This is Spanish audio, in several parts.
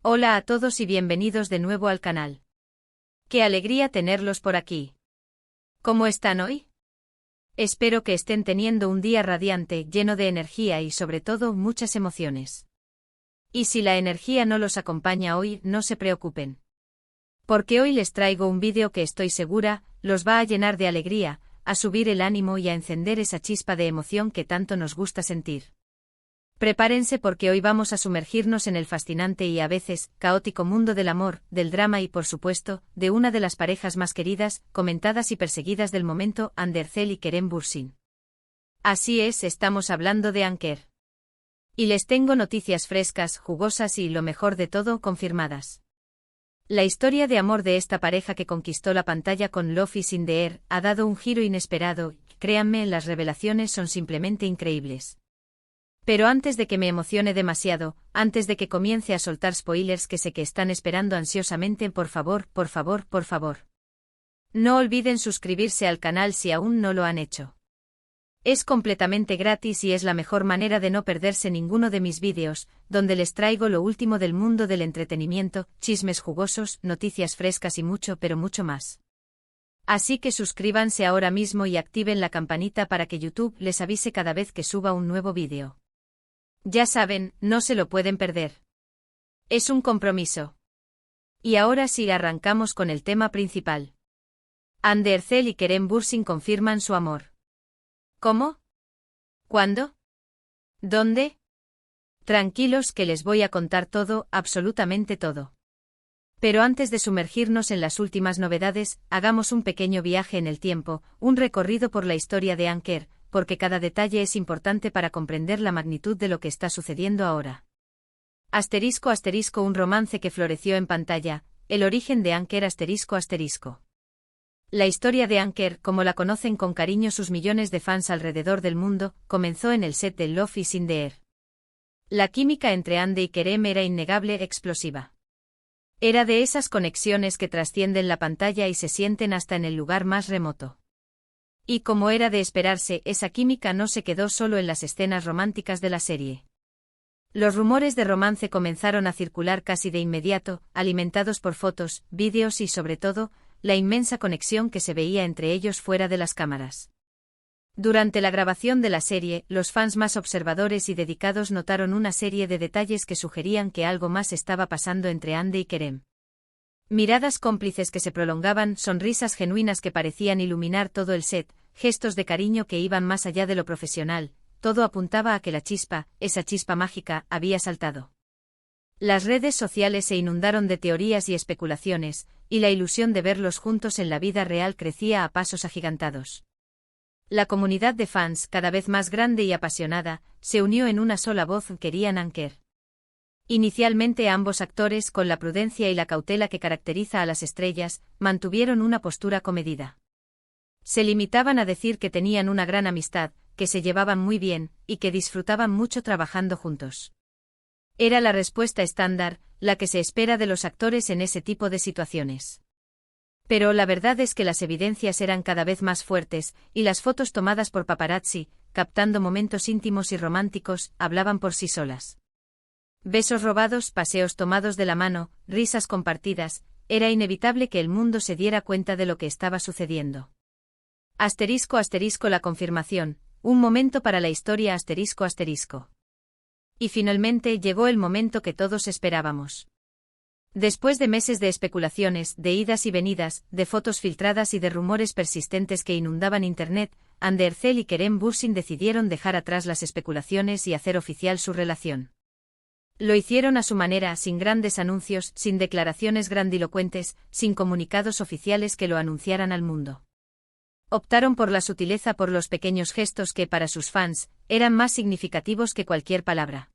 Hola a todos y bienvenidos de nuevo al canal. ¡Qué alegría tenerlos por aquí! ¿Cómo están hoy? Espero que estén teniendo un día radiante, lleno de energía y sobre todo muchas emociones. Y si la energía no los acompaña hoy, no se preocupen. Porque hoy les traigo un vídeo que estoy segura, los va a llenar de alegría, a subir el ánimo y a encender esa chispa de emoción que tanto nos gusta sentir. Prepárense porque hoy vamos a sumergirnos en el fascinante y a veces caótico mundo del amor, del drama y por supuesto, de una de las parejas más queridas, comentadas y perseguidas del momento, Andercel y Kerem Bürsin. Así es, estamos hablando de Anker. Y les tengo noticias frescas, jugosas y, lo mejor de todo, confirmadas. La historia de amor de esta pareja que conquistó la pantalla con Love is in the Air ha dado un giro inesperado, y, créanme, las revelaciones son simplemente increíbles. Pero antes de que me emocione demasiado, antes de que comience a soltar spoilers que sé que están esperando ansiosamente, por favor, no olviden suscribirse al canal si aún no lo han hecho. Es completamente gratis y es la mejor manera de no perderse ninguno de mis vídeos, donde les traigo lo último del mundo del entretenimiento, chismes jugosos, noticias frescas y mucho pero mucho más. Así que suscríbanse ahora mismo y activen la campanita para que YouTube les avise cada vez que suba un nuevo vídeo. Ya saben, no se lo pueden perder. Es un compromiso. Y ahora sí arrancamos con el tema principal. Andercel y Kerem Bürsin confirman su amor. ¿Cómo? ¿Cuándo? ¿Dónde? Tranquilos que les voy a contar todo, absolutamente todo. Pero antes de sumergirnos en las últimas novedades, hagamos un pequeño viaje en el tiempo, un recorrido por la historia de Anker, porque cada detalle es importante para comprender la magnitud de lo que está sucediendo ahora. Asterisco asterisco un romance que floreció en pantalla, el origen de Anker asterisco asterisco. La historia de Anker, como la conocen con cariño sus millones de fans alrededor del mundo, comenzó en el set de Love is in the Air. La química entre Ande y Kerem era innegable, explosiva. Era de esas conexiones que trascienden la pantalla y se sienten hasta en el lugar más remoto. Y como era de esperarse, esa química no se quedó solo en las escenas románticas de la serie. Los rumores de romance comenzaron a circular casi de inmediato, alimentados por fotos, vídeos y sobre todo, la inmensa conexión que se veía entre ellos fuera de las cámaras. Durante la grabación de la serie, los fans más observadores y dedicados notaron una serie de detalles que sugerían que algo más estaba pasando entre Ande y Kerem. Miradas cómplices que se prolongaban, sonrisas genuinas que parecían iluminar todo el set, gestos de cariño que iban más allá de lo profesional, todo apuntaba a que la chispa, esa chispa mágica, había saltado. Las redes sociales se inundaron de teorías y especulaciones, y la ilusión de verlos juntos en la vida real crecía a pasos agigantados. La comunidad de fans, cada vez más grande y apasionada, se unió en una sola voz: querían Anker. Inicialmente ambos actores, con la prudencia y la cautela que caracteriza a las estrellas, mantuvieron una postura comedida. Se limitaban a decir que tenían una gran amistad, que se llevaban muy bien, y que disfrutaban mucho trabajando juntos. Era la respuesta estándar, la que se espera de los actores en ese tipo de situaciones. Pero la verdad es que las evidencias eran cada vez más fuertes, y las fotos tomadas por paparazzi, captando momentos íntimos y románticos, hablaban por sí solas. Besos robados, paseos tomados de la mano, risas compartidas, era inevitable que el mundo se diera cuenta de lo que estaba sucediendo. Asterisco asterisco la confirmación, un momento para la historia asterisco asterisco. Y finalmente llegó el momento que todos esperábamos. Después de meses de especulaciones, de idas y venidas, de fotos filtradas y de rumores persistentes que inundaban Internet, Andercel y Kerem Bürsin decidieron dejar atrás las especulaciones y hacer oficial su relación. Lo hicieron a su manera, sin grandes anuncios, sin declaraciones grandilocuentes, sin comunicados oficiales que lo anunciaran al mundo. Optaron por la sutileza, por los pequeños gestos que, para sus fans, eran más significativos que cualquier palabra.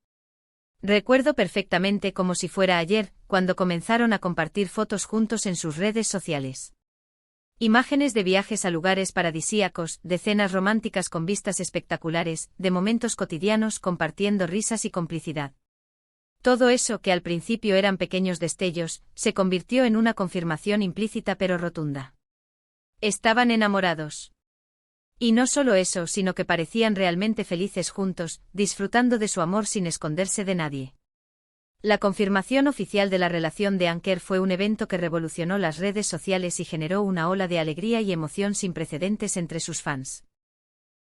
Recuerdo perfectamente, como si fuera ayer, cuando comenzaron a compartir fotos juntos en sus redes sociales. Imágenes de viajes a lugares paradisíacos, de cenas románticas con vistas espectaculares, de momentos cotidianos compartiendo risas y complicidad. Todo eso, que al principio eran pequeños destellos, se convirtió en una confirmación implícita pero rotunda. Estaban enamorados. Y no solo eso, sino que parecían realmente felices juntos, disfrutando de su amor sin esconderse de nadie. La confirmación oficial de la relación de Anker fue un evento que revolucionó las redes sociales y generó una ola de alegría y emoción sin precedentes entre sus fans.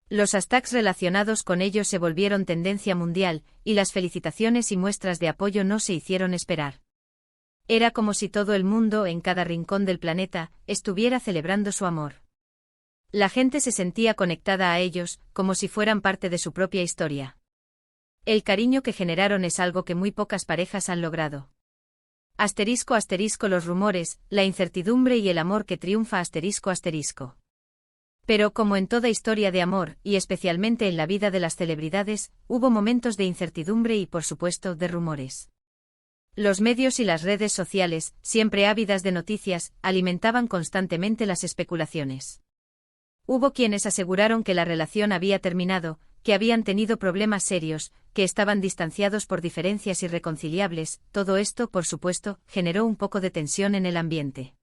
Los hashtags relacionados con ello se volvieron tendencia mundial, y las felicitaciones y muestras de apoyo no se hicieron esperar. Era como si todo el mundo, en cada rincón del planeta, estuviera celebrando su amor. La gente se sentía conectada a ellos, como si fueran parte de su propia historia. El cariño que generaron es algo que muy pocas parejas han logrado. *** Los rumores, la incertidumbre y el amor que triunfa ***. Pero como en toda historia de amor, y especialmente en la vida de las celebridades, hubo momentos de incertidumbre y por supuesto de rumores. Los medios y las redes sociales, siempre ávidas de noticias, alimentaban constantemente las especulaciones. Hubo quienes aseguraron que la relación había terminado, que habían tenido problemas serios, que estaban distanciados por diferencias irreconciliables. Todo esto, por supuesto, generó un poco de tensión en el ambiente.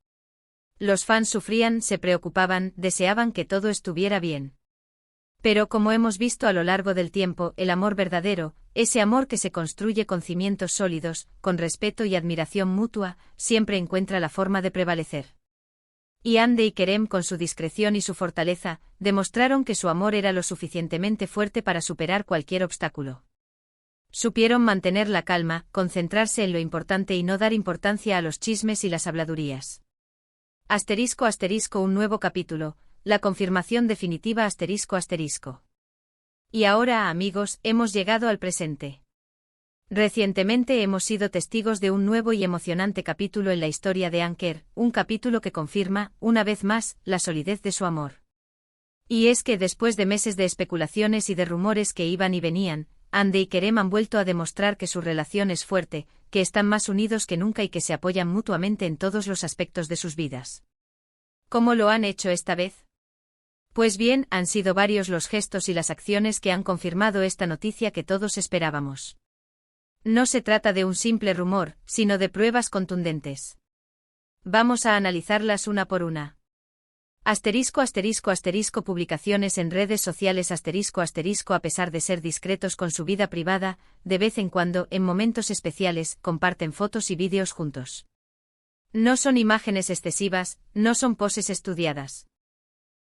Los fans sufrían, se preocupaban, deseaban que todo estuviera bien. Pero como hemos visto a lo largo del tiempo, el amor verdadero, ese amor que se construye con cimientos sólidos, con respeto y admiración mutua, siempre encuentra la forma de prevalecer. Y Hande y Kerem, con su discreción y su fortaleza, demostraron que su amor era lo suficientemente fuerte para superar cualquier obstáculo. Supieron mantener la calma, concentrarse en lo importante y no dar importancia a los chismes y las habladurías. ***, un nuevo capítulo, la confirmación definitiva ***. Y ahora, amigos, hemos llegado al presente. Recientemente hemos sido testigos de un nuevo y emocionante capítulo en la historia de Anker, un capítulo que confirma, una vez más, la solidez de su amor. Y es que después de meses de especulaciones y de rumores que iban y venían, Hande y Kerem han vuelto a demostrar que su relación es fuerte, que están más unidos que nunca y que se apoyan mutuamente en todos los aspectos de sus vidas. ¿Cómo lo han hecho esta vez? Pues bien, han sido varios los gestos y las acciones que han confirmado esta noticia que todos esperábamos. No se trata de un simple rumor, sino de pruebas contundentes. Vamos a analizarlas una por una. ***, publicaciones en redes sociales ***, a pesar de ser discretos con su vida privada, de vez en cuando, en momentos especiales, comparten fotos y vídeos juntos. No son imágenes excesivas, no son poses estudiadas.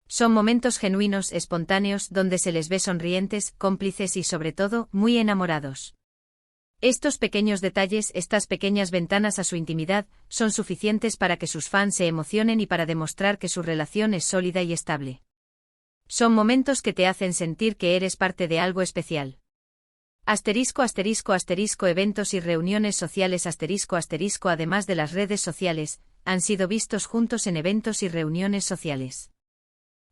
Son momentos genuinos, espontáneos, donde se les ve sonrientes, cómplices y sobre todo, muy enamorados. Estos pequeños detalles, estas pequeñas ventanas a su intimidad, son suficientes para que sus fans se emocionen y para demostrar que su relación es sólida y estable. Son momentos que te hacen sentir que eres parte de algo especial. ***, eventos y reuniones sociales ***, además de las redes sociales, han sido vistos juntos en eventos y reuniones sociales.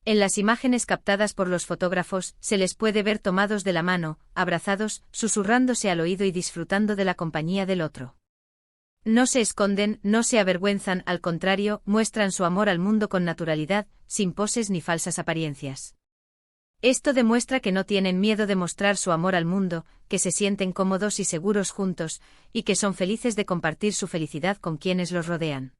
En las imágenes captadas por los fotógrafos, se les puede ver tomados de la mano, abrazados, susurrándose al oído y disfrutando de la compañía del otro. No se esconden, no se avergüenzan, al contrario, muestran su amor al mundo con naturalidad, sin poses ni falsas apariencias. Esto demuestra que no tienen miedo de mostrar su amor al mundo, que se sienten cómodos y seguros juntos, y que son felices de compartir su felicidad con quienes los rodean.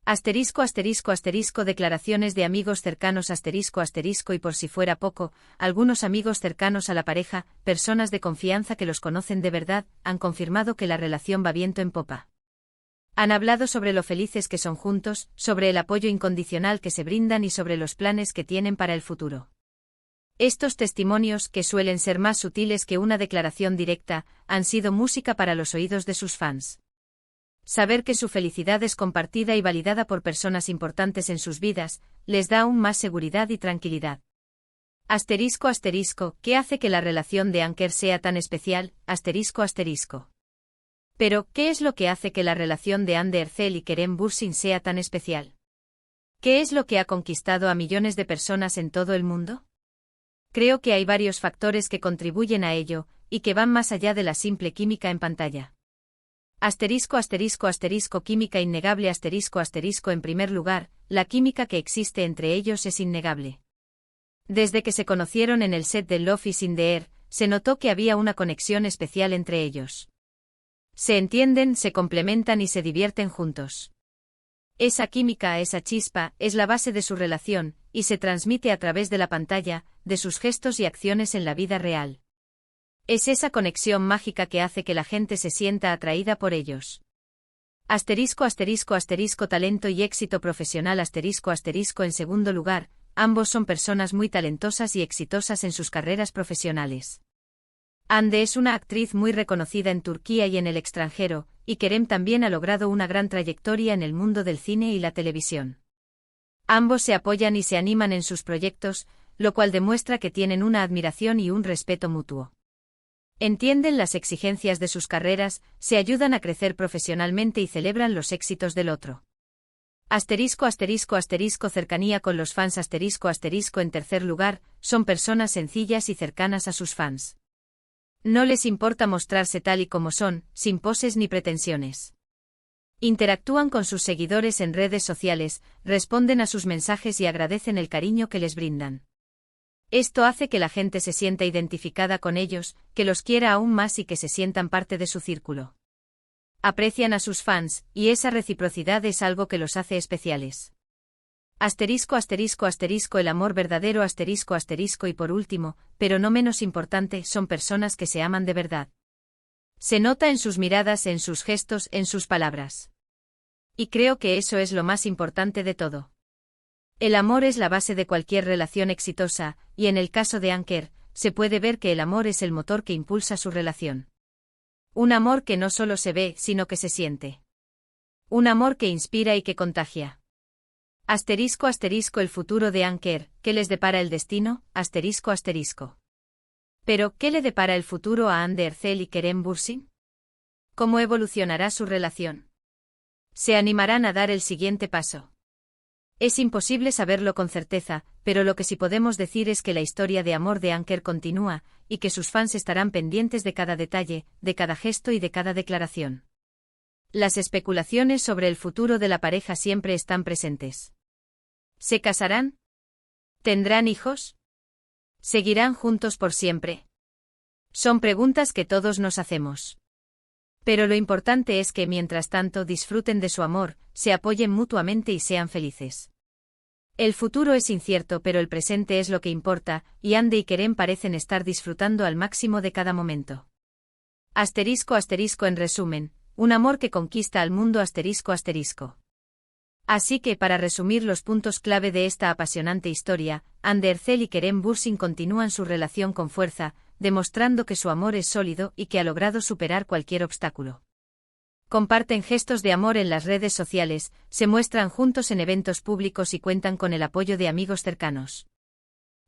***, declaraciones de amigos cercanos ***, y por si fuera poco, algunos amigos cercanos a la pareja, personas de confianza que los conocen de verdad, han confirmado que la relación va viento en popa. Han hablado sobre lo felices que son juntos, sobre el apoyo incondicional que se brindan y sobre los planes que tienen para el futuro. Estos testimonios, que suelen ser más sutiles que una declaración directa, han sido música para los oídos de sus fans. Saber que su felicidad es compartida y validada por personas importantes en sus vidas, les da aún más seguridad y tranquilidad. ***, ¿qué hace que la relación de Anker sea tan especial? ***. Pero, ¿qué es lo que hace que la relación de Hande Erçel y Kerem Bürsin sea tan especial? ¿Qué es lo que ha conquistado a millones de personas en todo el mundo? Creo que hay varios factores que contribuyen a ello, y que van más allá de la simple química en pantalla. Química innegable En primer lugar, la química que existe entre ellos es innegable. Desde que se conocieron en el set de Love is in the Air, se notó que había una conexión especial entre ellos. Se entienden, se complementan y se divierten juntos. Esa química, esa chispa, es la base de su relación, y se transmite a través de la pantalla, de sus gestos y acciones en la vida real. Es esa conexión mágica que hace que la gente se sienta atraída por ellos. Asterisco asterisco asterisco talento y éxito profesional asterisco asterisco en segundo lugar, ambos son personas muy talentosas y exitosas en sus carreras profesionales. Hande es una actriz muy reconocida en Turquía y en el extranjero, y Kerem también ha logrado una gran trayectoria en el mundo del cine y la televisión. Ambos se apoyan y se animan en sus proyectos, lo cual demuestra que tienen una admiración y un respeto mutuo. Entienden las exigencias de sus carreras, se ayudan a crecer profesionalmente y celebran los éxitos del otro. Asterisco asterisco asterisco cercanía con los fans asterisco asterisco en tercer lugar, son personas sencillas y cercanas a sus fans. No les importa mostrarse tal y como son, sin poses ni pretensiones. Interactúan con sus seguidores en redes sociales, responden a sus mensajes y agradecen el cariño que les brindan. Esto hace que la gente se sienta identificada con ellos, que los quiera aún más y que se sientan parte de su círculo. Aprecian a sus fans, y esa reciprocidad es algo que los hace especiales. Asterisco asterisco asterisco el amor verdadero asterisco asterisco y por último, pero no menos importante, son personas que se aman de verdad. Se nota en sus miradas, en sus gestos, en sus palabras. Y creo que eso es lo más importante de todo. El amor es la base de cualquier relación exitosa, y en el caso de Anker, se puede ver que el amor es el motor que impulsa su relación. Un amor que no solo se ve, sino que se siente. Un amor que inspira y que contagia. Asterisco asterisco el futuro de Anker, ¿qué les depara el destino? Asterisco asterisco. Pero, ¿qué le depara el futuro a Hande Erçel y Kerem Bürsin? ¿Cómo evolucionará su relación? ¿Se animarán a dar el siguiente paso? Es imposible saberlo con certeza, pero lo que sí podemos decir es que la historia de amor de Anker continúa, y que sus fans estarán pendientes de cada detalle, de cada gesto y de cada declaración. Las especulaciones sobre el futuro de la pareja siempre están presentes. ¿Se casarán? ¿Tendrán hijos? ¿Seguirán juntos por siempre? Son preguntas que todos nos hacemos. Pero lo importante es que mientras tanto disfruten de su amor, se apoyen mutuamente y sean felices. El futuro es incierto, pero el presente es lo que importa, y Hande y Kerem parecen estar disfrutando al máximo de cada momento. Asterisco asterisco en resumen, un amor que conquista al mundo asterisco asterisco. Así que para resumir los puntos clave de esta apasionante historia, Hande Erçel y Kerem Bürsin continúan su relación con fuerza, demostrando que su amor es sólido y que ha logrado superar cualquier obstáculo. Comparten gestos de amor en las redes sociales, se muestran juntos en eventos públicos y cuentan con el apoyo de amigos cercanos.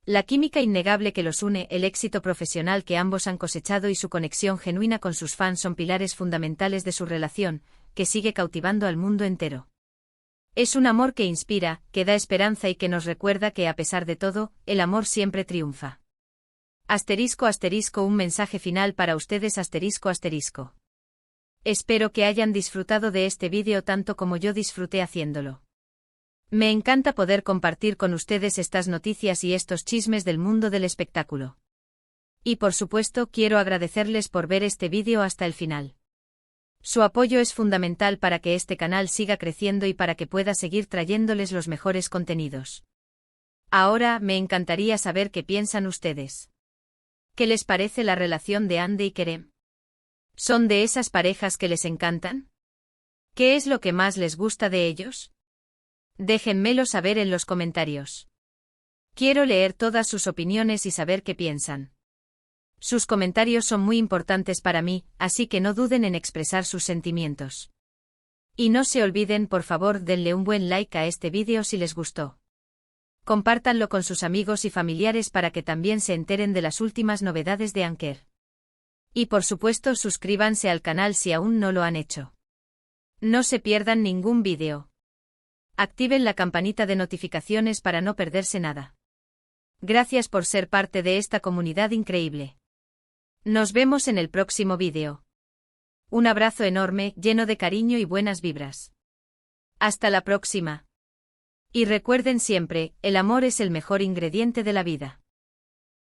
La química innegable que los une, el éxito profesional que ambos han cosechado y su conexión genuina con sus fans son pilares fundamentales de su relación, que sigue cautivando al mundo entero. Es un amor que inspira, que da esperanza y que nos recuerda que a pesar de todo, el amor siempre triunfa. Asterisco asterisco un mensaje final para ustedes asterisco asterisco. Espero que hayan disfrutado de este vídeo tanto como yo disfruté haciéndolo. Me encanta poder compartir con ustedes estas noticias y estos chismes del mundo del espectáculo. Y por supuesto quiero agradecerles por ver este vídeo hasta el final. Su apoyo es fundamental para que este canal siga creciendo y para que pueda seguir trayéndoles los mejores contenidos. Ahora me encantaría saber qué piensan ustedes. ¿Qué les parece la relación de Hande y Kerem? ¿Son de esas parejas que les encantan? ¿Qué es lo que más les gusta de ellos? Déjenmelo saber en los comentarios. Quiero leer todas sus opiniones y saber qué piensan. Sus comentarios son muy importantes para mí, así que no duden en expresar sus sentimientos. Y no se olviden, por favor, denle un buen like a este vídeo si les gustó. Compártanlo con sus amigos y familiares para que también se enteren de las últimas novedades de Anker. Y por supuesto suscríbanse al canal si aún no lo han hecho. No se pierdan ningún vídeo. Activen la campanita de notificaciones para no perderse nada. Gracias por ser parte de esta comunidad increíble. Nos vemos en el próximo vídeo. Un abrazo enorme, lleno de cariño y buenas vibras. Hasta la próxima. Y recuerden siempre, el amor es el mejor ingrediente de la vida.